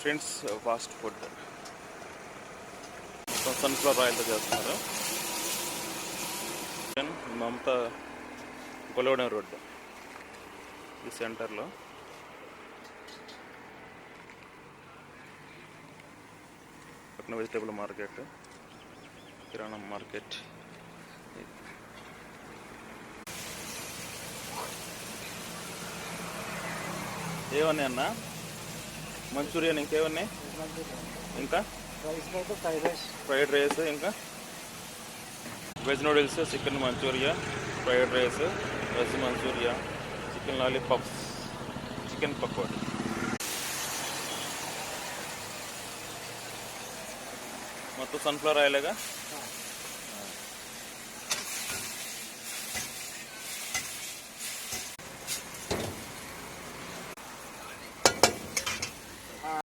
Friends fast food మొత్తం sunflower ఆయిల్తో చేస్తున్నారు. మమతా గొలవడం రోడ్డు ఈ సెంటర్లో పక్కన వెజిటేబుల్ మార్కెట్, కిరాణా మార్కెట్. ఏమన్నాయి అన్న? మంచూరియన్, ఇంకేమన్నాయి? ఇంకా ఫ్రైడ్ రైస్, ఇంకా veg noodles, chicken Manchuria, fried rice, veg Manchuria, chicken lollipops, chicken pakodi. మొత్తం సన్ఫ్లవర్ ఆయిలేగా.